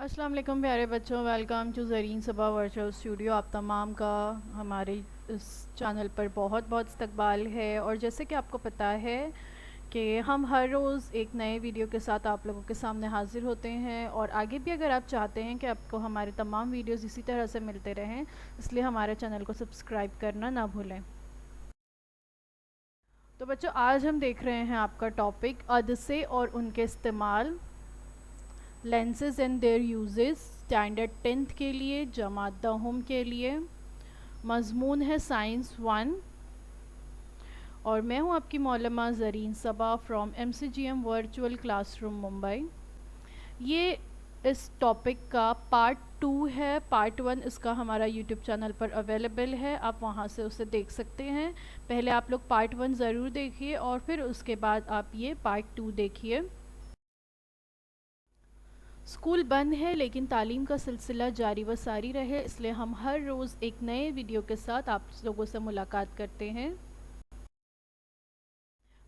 السلام علیکم پیارے بچوں، welcome to Zareen Saba virtual studio. آپ تمام کا ہمارے اس چینل پر بہت بہت استقبال ہے، اور جیسے کہ آپ کو پتہ ہے کہ ہم ہر روز ایک نئے ویڈیو کے ساتھ آپ لوگوں کے سامنے حاضر ہوتے ہیں، اور آگے بھی اگر آپ چاہتے ہیں کہ آپ کو ہمارے تمام ویڈیوز اسی طرح سے ملتے رہیں، اس لیے ہمارے چینل کو سبسکرائب کرنا نہ بھولیں۔ تو بچوں، آج ہم دیکھ رہے ہیں آپ کا ٹاپک عدسے اور ان کے استعمال، lenses and their uses, standard 10th کے لیے، جماعت دہم کے لیے۔ مضمون ہے سائنس 1، اور میں ہوں آپ کی معلمہ Zareen Saba from MCGM virtual classroom Mumbai. یہ اس ٹاپک کا پارٹ 2 ہے۔ پارٹ 1 اس کا ہمارا یوٹیوب چینل پر اویلیبل ہے، آپ وہاں سے اسے دیکھ سکتے ہیں۔ پہلے آپ لوگ پارٹ 1 ضرور دیکھیے، اور پھر اس کے بعد آپ یہ پارٹ 2 دیکھیے۔ اسکول بند ہے لیکن تعلیم کا سلسلہ جاری و ساری رہے، اس لیے ہم ہر روز ایک نئے ویڈیو کے ساتھ آپ لوگوں سے ملاقات کرتے ہیں۔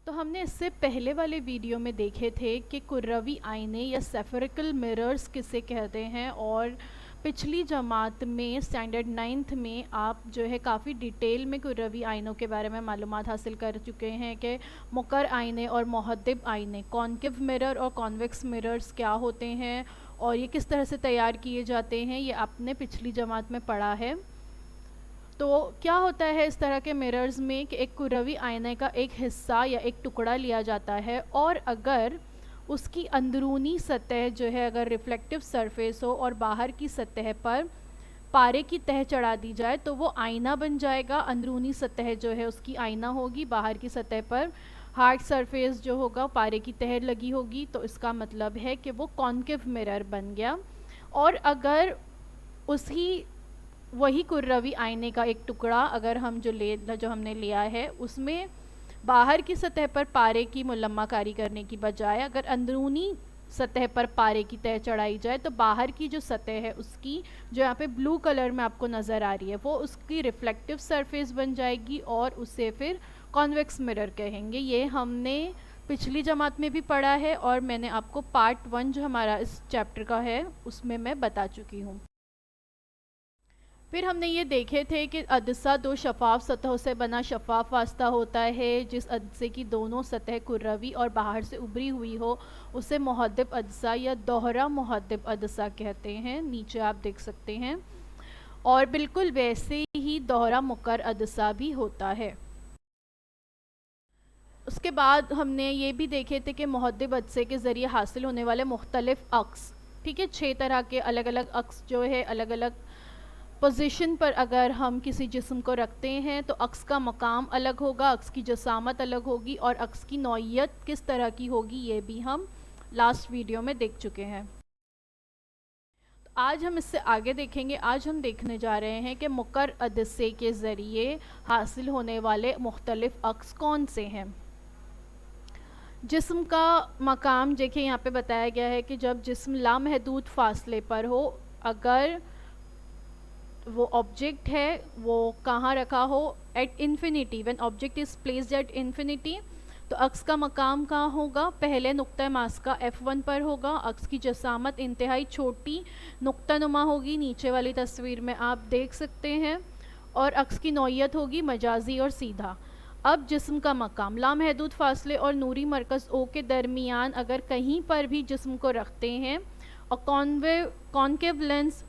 تو ہم نے اس سے پہلے والے ویڈیو میں دیکھے تھے کہ کروی آئینے یا سیفریکل مررز کسے کہتے ہیں، اور پچھلی جماعت میں اسٹینڈرڈ 9th میں آپ جو ہے کافی ڈیٹیل میں کروی آئینوں کے بارے میں معلومات حاصل کر چکے ہیں کہ مکر آئینے اور محدب آئینے، کانکیو مرر اور کانویکس مررز کیا ہوتے ہیں اور یہ کس طرح سے تیار کیے جاتے ہیں، یہ آپ نے پچھلی جماعت میں پڑھا ہے۔ تو کیا ہوتا ہے اس طرح کے مررز میں کہ ایک کروی آئینے کا ایک حصہ یا ایک ٹکڑا لیا جاتا ہے، اور اگر اس کی اندرونی سطح جو ہے اگر ریفلیکٹیو سرفیس ہو اور باہر کی سطح پر پارے کی تہ چڑھا دی جائے تو وہ آئینہ بن جائے گا۔ اندرونی سطح جو ہے اس کی آئینہ ہوگی، باہر کی سطح پر ہارڈ سرفیس جو ہوگا پارے کی تہ لگی ہوگی، تو اس کا مطلب ہے کہ وہ کانکیو مرر بن گیا۔ اور اگر وہی کروی آئینے کا ایک ٹکڑا اگر ہم جو ہم نے لیا ہے اس میں باہر کی سطح پر پارے کی ملمہ کاری کرنے کی بجائے اگر اندرونی سطح پر پارے کی تہ چڑھائی جائے تو باہر کی جو سطح ہے اس کی جو یہاں پہ بلو کلر میں آپ کو نظر آ رہی ہے وہ اس کی ریفلیکٹیو سرفیس بن جائے گی، اور اسے پھر کانویکس مرر کہیں گے۔ یہ ہم نے پچھلی جماعت میں بھی پڑھا ہے، اور میں نے آپ کو پارٹ 1 جو ہمارا اس چیپٹر کا ہے اس میں بتا چکی ہوں۔ پھر ہم نے یہ دیکھے تھے کہ عدسہ دو شفاف سطحوں سے بنا شفاف واسطہ ہوتا ہے۔ جس عدسے کی دونوں سطح کروی اور باہر سے ابری ہوئی ہو اسے محدب عدسہ یا دوہرا محدب عدسہ کہتے ہیں، نیچے آپ دیکھ سکتے ہیں۔ اور بالکل ویسے ہی دوہرا مکر عدسہ بھی ہوتا ہے۔ اس کے بعد ہم نے یہ بھی دیکھے تھے کہ محدب عدسے کے ذریعے حاصل ہونے والے مختلف عکس، ٹھیک ہے، 6 طرح کے الگ الگ عکس جو ہے الگ الگ پوزیشن پر اگر ہم کسی جسم کو رکھتے ہیں تو عکس کا مقام الگ ہوگا، عکس کی جسامت الگ ہوگی، اور عکس کی نوعیت کس طرح کی ہوگی یہ بھی ہم لاسٹ ویڈیو میں دیکھ چکے ہیں۔ آج ہم اس سے آگے دیکھیں گے۔ آج ہم دیکھنے جا رہے ہیں کہ مکر عدسے کے ذریعے حاصل ہونے والے مختلف عکس کون سے ہیں۔ جسم کا مقام دیکھیں یہاں پہ بتایا گیا ہے کہ جب جسم لامحدود فاصلے پر ہو، اگر وہ آبجیکٹ ہے وہ کہاں رکھا ہو at infinity, when object is placed at infinity, تو عکس کا مقام کہاں ہوگا؟ پہلے نقطہ ماسکہ F1 پر ہوگا۔ عکس کی جسامت انتہائی چھوٹی نقطہ نما ہوگی، نیچے والی تصویر میں آپ دیکھ سکتے ہیں، اور عکس کی نوعیت ہوگی مجازی اور سیدھا۔ اب جسم کا مقام لامحدود فاصلے اور نوری مرکز O کے درمیان اگر کہیں پر بھی جسم کو رکھتے ہیں، اور concave lens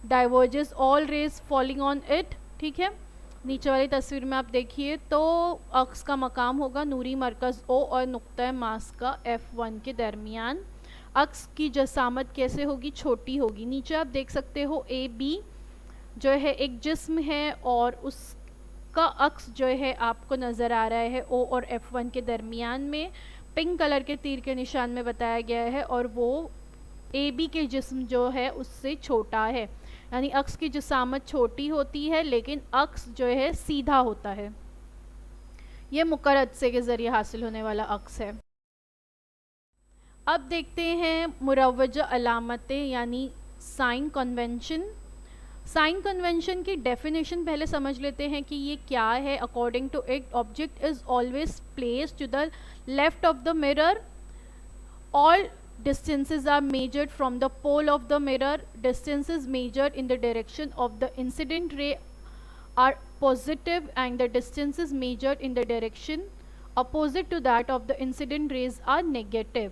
diverges all rays falling on it, ٹھیک ہے، نیچے والی تصویر میں آپ دیکھیے تو عکس کا مقام ہوگا نوری مرکز O اور نقطہ ماسکہ F1 کے درمیان۔ عکس کی جسامت کیسے ہوگی؟ چھوٹی ہوگی۔ نیچے آپ دیکھ سکتے ہو AB جو ہے ایک جسم ہے، اور اس کا عکس جو ہے آپ کو نظر آ رہا ہے O اور F1 کے درمیان میں، پنک کلر کے تیر کے نشان میں بتایا گیا ہے، اور وہ AB کے جسم جو ہے اس سے چھوٹا ہے، یعنی عکس کی جسامت چھوٹی ہوتی ہے لیکن عکس جو ہے سیدھا ہوتا ہے۔ یہ مکر عدسے کے ذریعے حاصل ہونے والا عکس ہے۔ اب دیکھتے ہیں مروجہ علامتیں یعنی سائن کنونشن۔ سائن کنونشن کی ڈیفینیشن پہلے سمجھ لیتے ہیں کہ یہ کیا ہے۔ According to it object is always placed to the left of the mirror. All distances are measured from the pole of the mirror. Distances measured in the direction of the incident ray are positive and the distances measured in the direction opposite to that of the incident rays are negative.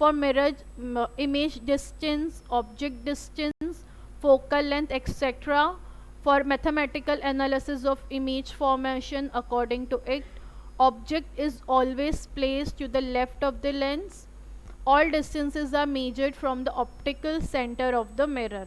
for mirror image distance, object distance, focal length, etc. For mathematical analysis of image formation, according to it, object is always placed to the left of the lens. All distances are measured from the optical center of the mirror,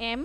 m,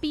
P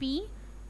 P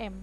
m।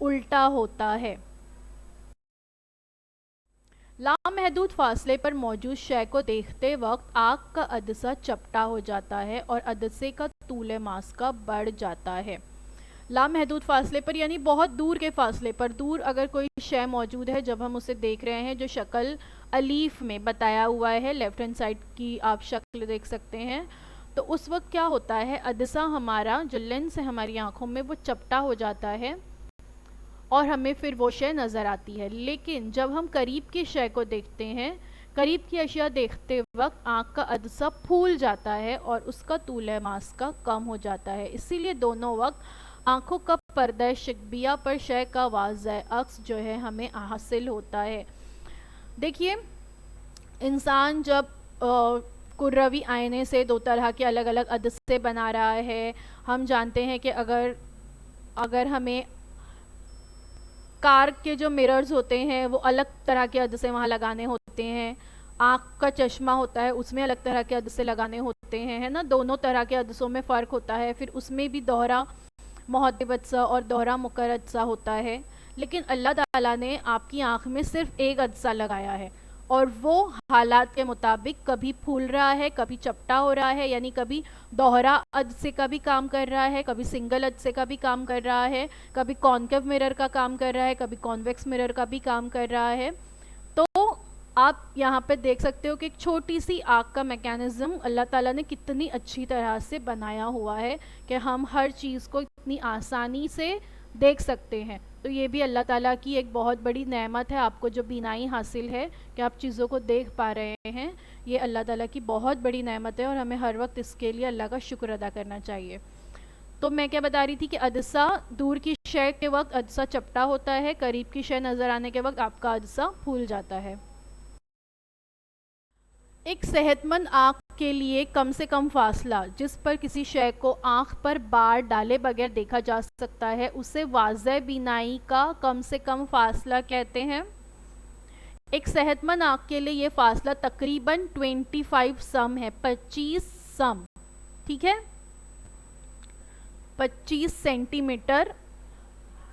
الٹا ہوتا ہے۔ لامحدود فاصلے پر موجود شے کو دیکھتے وقت آنکھ کا عدسہ چپٹا ہو جاتا ہے اور عدسے کا طول ماسکہ بڑھ جاتا ہے۔ لامحدود فاصلے پر یعنی بہت دور کے فاصلے پر، دور اگر کوئی شے موجود ہے جب ہم اسے دیکھ رہے ہیں، جو شکل الیف میں بتایا ہوا ہے، لیفٹ ہینڈ سائڈ کی آپ شکل دیکھ سکتے ہیں، تو اس وقت کیا ہوتا ہے، عدسہ ہمارا جو لینس ہے ہماری آنکھوں میں وہ چپٹا ہو جاتا ہے اور ہمیں پھر وہ شے نظر آتی ہے۔ لیکن جب ہم قریب کی شے کو دیکھتے ہیں، قریب کی اشیاء دیکھتے وقت آنکھ کا عدسہ پھول جاتا ہے اور اس کا طول ماسکہ کم ہو جاتا ہے۔ اسی لیے دونوں وقت آنکھوں کا پردہ شکبیہ پر شے کا واضح عکس جو ہے ہمیں حاصل ہوتا ہے۔ دیکھیے انسان جب کروی آئینے سے دو طرح کے الگ الگ عدسے بنا رہا ہے، ہم جانتے ہیں کہ اگر ہمیں کار کے جو مررز ہوتے ہیں وہ الگ طرح کے عدسے وہاں لگانے ہوتے ہیں، آنکھ کا چشمہ ہوتا ہے اس میں الگ طرح کے عدسے لگانے ہوتے ہیں، ہے نا، دونوں طرح کے عدسوں میں فرق ہوتا ہے، پھر اس میں بھی دوہرا محدب عدسہ اور دوہرا مقر عدسہ ہوتا ہے۔ لیکن اللہ تعالیٰ نے آپ کی آنکھ میں صرف ایک عدسہ لگایا ہے اور وہ حالات کے مطابق کبھی پھول رہا ہے، کبھی چپٹا ہو رہا ہے، یعنی کبھی دوہرا عدسے کا بھی کام کر رہا ہے، کبھی سنگل عدسے کا بھی کام کر رہا ہے، کبھی کانکیو مرر کا کام کر رہا ہے، کبھی کانویکس مرر کا بھی کام کر رہا ہے۔ تو آپ یہاں پہ دیکھ سکتے ہو کہ ایک چھوٹی سی آنکھ کا میکینزم اللہ تعالیٰ نے کتنی اچھی طرح سے بنایا ہوا ہے کہ ہم ہر چیز کو اتنی آسانی سے دیکھ سکتے ہیں۔ تو یہ بھی اللہ تعالیٰ کی ایک بہت بڑی نعمت ہے، آپ کو جو بینائی حاصل ہے کہ آپ چیزوں کو دیکھ پا رہے ہیں، یہ اللہ تعالیٰ کی بہت بڑی نعمت ہے اور ہمیں ہر وقت اس کے لیے اللہ کا شکر ادا کرنا چاہیے۔ تو میں کیا بتا رہی تھی کہ عدسہ دور کی شے کے وقت عدسہ چپٹا ہوتا ہے، قریب کی شے نظر آنے کے وقت آپ کا عدسہ پھول جاتا ہے۔ ایک صحت مند آنکھ کے لیے کم سے کم فاصلہ جس پر کسی شے کو آنکھ پر بار ڈالے بغیر دیکھا جا سکتا ہے اسے واضح بینائی کا کم سے کم فاصلہ کہتے ہیں۔ ایک صحت مند آنکھ کے لیے یہ فاصلہ تقریباً 25 سم ہے، 25 سم، ٹھیک ہے، 25 سینٹی میٹر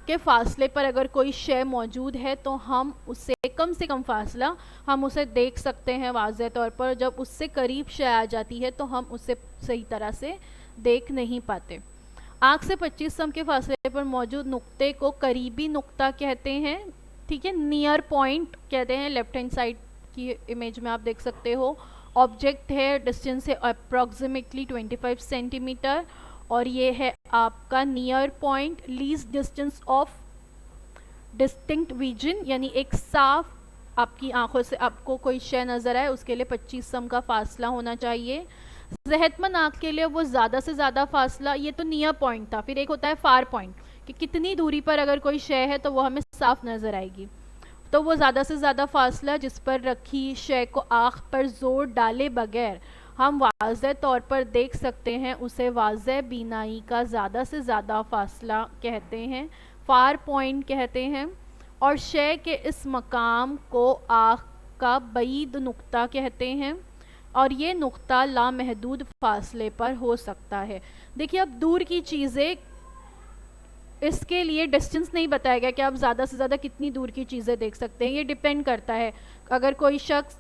کے فاصلے پر اگر کوئی شے موجود ہے تو ہم اسے کم سے کم فاصلہ ہم اسے دیکھ سکتے ہیں واضح طور پر۔ جب اس سے قریب شے آ جاتی ہے تو ہم اسے صحیح طرح سے دیکھ نہیں پاتے۔ آنکھ سے 25 سم کے فاصلے پر موجود نقطے کو قریبی نقطہ کہتے ہیں، ٹھیک ہے، نیئر پوائنٹ کہتے ہیں۔ لیفٹ ہینڈ سائڈ کی امیج میں آپ دیکھ سکتے ہو آبجیکٹ ہے، ڈسٹینس ہے اپروکسیمیٹلی 25 سینٹی میٹر، اور یہ ہے آپ کا near point, list distance of distinct vision, یعنی ایک صاف آپ کی آنکھوں سے آپ کو کوئی شے نظر آئے اس کے لیے 25 سم کا فاصلہ ہونا چاہیے۔ صحت مند آنکھ کے لیے وہ زیادہ سے زیادہ فاصلہ، یہ تو نیئر پوائنٹ تھا، پھر ایک ہوتا ہے فار پوائنٹ کہ کتنی دوری پر اگر کوئی شے ہے تو وہ ہمیں صاف نظر آئے گی، تو وہ زیادہ سے زیادہ فاصلہ جس پر رکھی شے کو آنکھ پر زور ڈالے بغیر ہم واضح طور پر دیکھ سکتے ہیں اسے واضح بینائی کا زیادہ سے زیادہ فاصلہ کہتے ہیں، فار پوائنٹ کہتے ہیں، اور شے کے اس مقام کو آنکھ کا بعید نقطہ کہتے ہیں، اور یہ نقطہ لامحدود فاصلے پر ہو سکتا ہے۔ دیکھیے اب دور کی چیزیں، اس کے لیے ڈسٹنس نہیں بتایا گیا کہ آپ زیادہ سے زیادہ کتنی دور کی چیزیں دیکھ سکتے ہیں، یہ ڈیپینڈ کرتا ہے۔ اگر کوئی شخص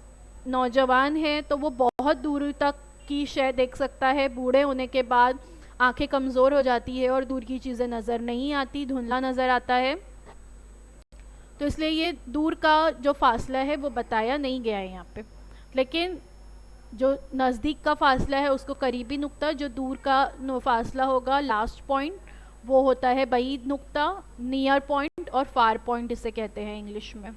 نوجوان ہے تو وہ بہت دور تک کی شے دیکھ سکتا ہے، بوڑھے ہونے کے بعد آنکھیں کمزور ہو جاتی ہے اور دور کی چیزیں نظر نہیں آتی، دھندلا نظر آتا ہے، تو اس لیے یہ دور کا جو فاصلہ ہے وہ بتایا نہیں گیا ہے یہاں پہ۔ لیکن جو نزدیک کا فاصلہ ہے اس کو قریبی نقطہ، جو دور کا فاصلہ ہوگا لاسٹ پوائنٹ وہ ہوتا ہے بعید نقطہ، نیئر پوائنٹ، اور فار پوائنٹ اسے کہتے ہیں انگلش میں۔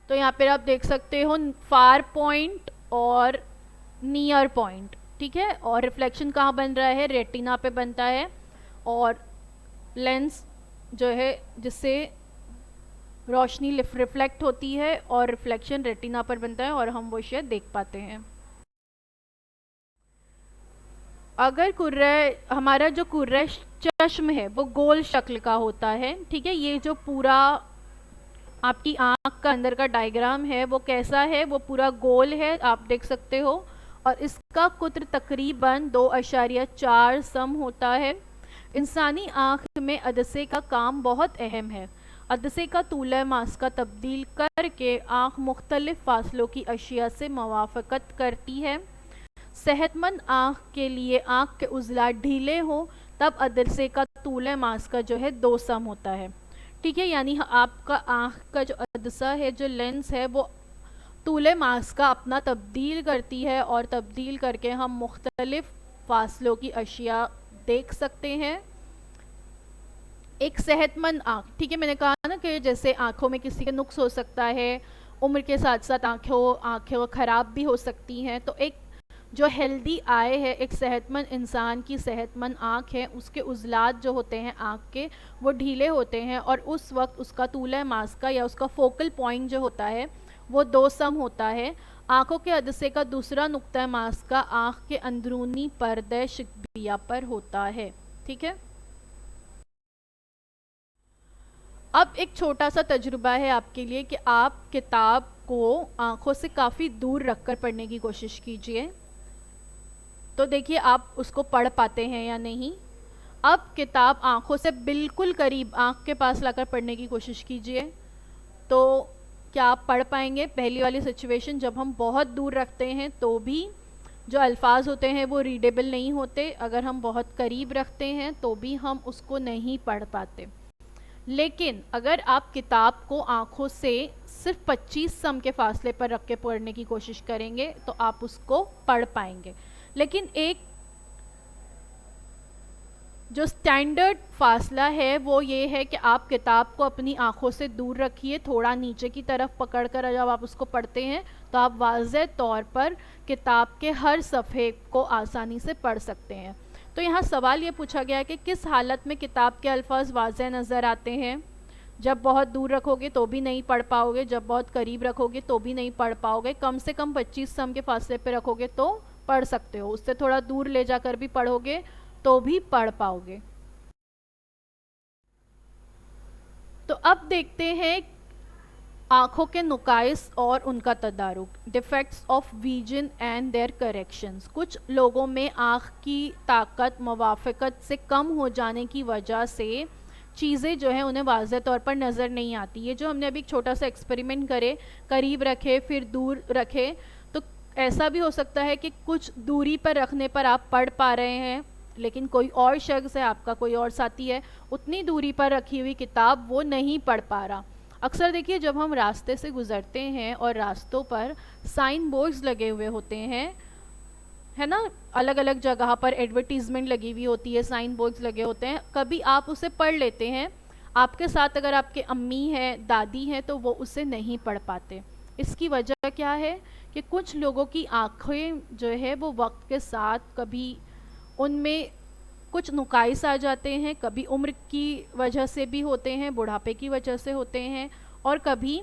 تو یہاں پہ آپ دیکھ سکتے ہو فار پوائنٹ اور نیئر پوائنٹ، ٹھیک ہے، اور ریفلیکشن کہاں بن رہا ہے، ریٹینا پہ بنتا ہے، اور لینس جو ہے جس سے روشنی ریفلیکٹ ہوتی ہے اور ریفلیکشن ریٹینا پر بنتا ہے اور ہم وہ شے دیکھ پاتے ہیں۔ اگر ہمارا جو کرۂ چشم ہے وہ گول شکل کا ہوتا ہے، ٹھیک ہے، یہ جو پورا آپ کی آنکھ کا اندر کا ڈائیگرام ہے وہ کیسا ہے، وہ پورا گول ہے، آپ دیکھ سکتے ہو، اور اس کا قطر تقریباً 2.4 سم ہوتا ہے۔ انسانی آنکھ میں عدسے کا کام بہت اہم ہے۔ عدسے کا طول ماسکہ تبدیل کر کے آنکھ مختلف فاصلوں کی اشیاء سے موافقت کرتی ہے۔ صحت مند آنکھ کے لیے آنکھ کے عضلات ڈھیلے ہوں تب عدسے کا طول ماسکہ جو ہے 2 سم ہوتا ہے۔ ٹھیک ہے، یعنی آپ کا آنکھ کا جو عدسہ ہے، جو لینس ہے، وہ طول ماسکہ اپنا تبدیل کرتی ہے اور تبدیل کر کے ہم مختلف فاصلوں کی اشیاء دیکھ سکتے ہیں۔ ایک صحت مند آنکھ، ٹھیک ہے، میں نے کہا نا کہ جیسے آنکھوں میں کسی کا نقص ہو سکتا ہے، عمر کے ساتھ ساتھ آنکھیں خراب بھی ہو سکتی ہیں، تو ایک جو ہیلدی آئی ہے، ایک صحت مند انسان کی صحت مند آنکھ ہے، اس کے عضلات جو ہوتے ہیں آنکھ کے وہ ڈھیلے ہوتے ہیں، اور اس وقت اس کا طول ماسکہ یا اس کا فوکل پوائنٹ جو ہوتا ہے وہ 2 سم ہوتا ہے۔ آنکھوں کے عدسے کا دوسرا نقطہ ماسکہ آنکھ کے اندرونی پردہ شکبیہ پر ہوتا ہے۔ ٹھیک ہے، اب ایک چھوٹا سا تجربہ ہے آپ کے لیے کہ آپ کتاب کو آنکھوں سے کافی دور رکھ کر پڑھنے کی کوشش کیجئے، تو دیکھیے آپ اس کو پڑھ پاتے ہیں یا نہیں۔ اب کتاب آنکھوں سے بالکل قریب آنکھ کے پاس لا کر پڑھنے کی کوشش کیجئے، تو کیا آپ پڑھ پائیں گے؟ پہلی والی سچویشن جب ہم بہت دور رکھتے ہیں تو بھی جو الفاظ ہوتے ہیں وہ ریڈیبل نہیں ہوتے، اگر ہم بہت قریب رکھتے ہیں تو بھی ہم اس کو نہیں پڑھ پاتے۔ لیکن اگر آپ کتاب کو آنکھوں سے صرف 25 سم کے فاصلے پر رکھ کے پڑھنے کی کوشش کریں گے تو آپ اس کو پڑھ پائیں گے۔ لیکن ایک جو سٹینڈرڈ فاصلہ ہے وہ یہ ہے کہ آپ کتاب کو اپنی آنکھوں سے دور رکھیے، تھوڑا نیچے کی طرف پکڑ کر جب آپ اس کو پڑھتے ہیں تو آپ واضح طور پر کتاب کے ہر صفحے کو آسانی سے پڑھ سکتے ہیں۔ تو یہاں سوال یہ پوچھا گیا ہے کہ کس حالت میں کتاب کے الفاظ واضح نظر آتے ہیں؟ جب بہت دور رکھو گے تو بھی نہیں پڑھ پاؤ گے، جب بہت قریب رکھو گے تو بھی نہیں پڑھ پاؤ گے، کم سے کم 25 سم کے فاصلے پہ رکھو گے تو پڑھ سکتے ہو، اس سے تھوڑا دور لے جا کر بھی پڑھو گے تو بھی پڑھ پاؤ گے۔ تو اب دیکھتے ہیں آنکھوں کے نقائص اور ان کا تدارک، defects of vision and their corrections. کچھ لوگوں میں آنکھ کی طاقت موافقت سے کم ہو جانے کی وجہ سے چیزیں جو ہیں انہیں واضح طور پر نظر نہیں آتی۔ یہ جو ہم نے ابھی ایک چھوٹا سا ایکسپیریمنٹ کرے، قریب رکھے پھر دور رکھے، تو ایسا بھی ہو سکتا ہے کہ کچھ دوری پر رکھنے پر آپ پڑھ پا رہے ہیں، لیکن کوئی اور شخص ہے، آپ کا کوئی اور ساتھی ہے، اتنی دوری پر رکھی ہوئی کتاب وہ نہیں پڑھ پا رہا۔ اکثر دیکھیے جب ہم راستے سے گزرتے ہیں اور راستوں پر سائن بورڈز لگے ہوئے ہوتے ہیں، ہے نا، الگ الگ جگہ پر ایڈورٹیزمنٹ لگی ہوئی ہوتی ہے، سائن بورڈز لگے ہوتے ہیں، کبھی آپ اسے پڑھ لیتے ہیں، آپ کے ساتھ اگر آپ کے امی ہیں، دادی ہیں، تو وہ اسے نہیں پڑھ پاتے۔ اس کی وجہ کیا ہے کہ کچھ لوگوں کی آنکھیں جو ہے وہ وقت کے ساتھ کبھی ان میں کچھ نقائص آ جاتے ہیں، کبھی عمر کی وجہ سے بھی ہوتے ہیں، بڑھاپے کی وجہ سے ہوتے ہیں، اور کبھی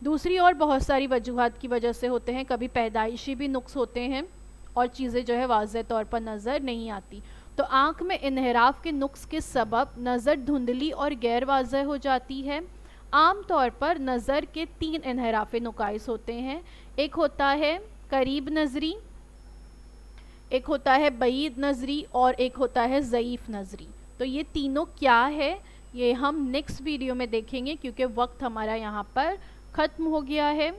دوسری اور بہت ساری وجوہات کی وجہ سے ہوتے ہیں، کبھی پیدائشی بھی نقص ہوتے ہیں اور چیزیں جو ہے واضح طور پر نظر نہیں آتی۔ تو آنکھ میں انحراف کے نقص کے سبب نظر دھندلی اور غیر واضح ہو جاتی ہے۔ عام طور پر نظر کے 3 انحراف نقائص ہوتے ہیں، ایک ہوتا ہے قریب نظری، ایک ہوتا ہے بعید نظری، اور ایک ہوتا ہے ضعیف نظری۔ تو یہ تینوں کیا ہے یہ ہم نیکسٹ ویڈیو میں دیکھیں گے، کیونکہ وقت ہمارا یہاں پر ختم ہو گیا ہے۔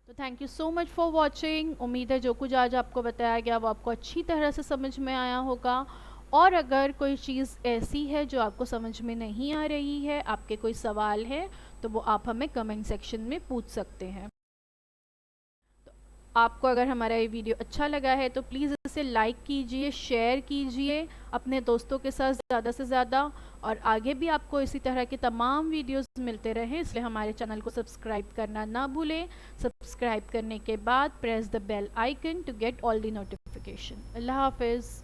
تو thank you so much for watching. امید ہے جو کچھ آج آپ کو بتایا گیا وہ آپ کو اچھی طرح سے سمجھ میں آیا ہوگا، اور اگر کوئی چیز ایسی ہے جو آپ کو سمجھ میں نہیں آ رہی ہے، آپ کے کوئی سوال ہے، تو وہ آپ ہمیں کمنٹ سیکشن میں پوچھ سکتے ہیں۔ آپ کو اگر ہمارا یہ ویڈیو اچھا لگا ہے تو پلیز اسے لائک کیجئے، شیئر کیجئے اپنے دوستوں کے ساتھ زیادہ سے زیادہ، اور آگے بھی آپ کو اسی طرح کے تمام ویڈیوز ملتے رہیں، اس لیے ہمارے چینل کو سبسکرائب کرنا نہ بھولیں۔ سبسکرائب کرنے کے بعد press the bell icon to get all the notification. اللہ حافظ۔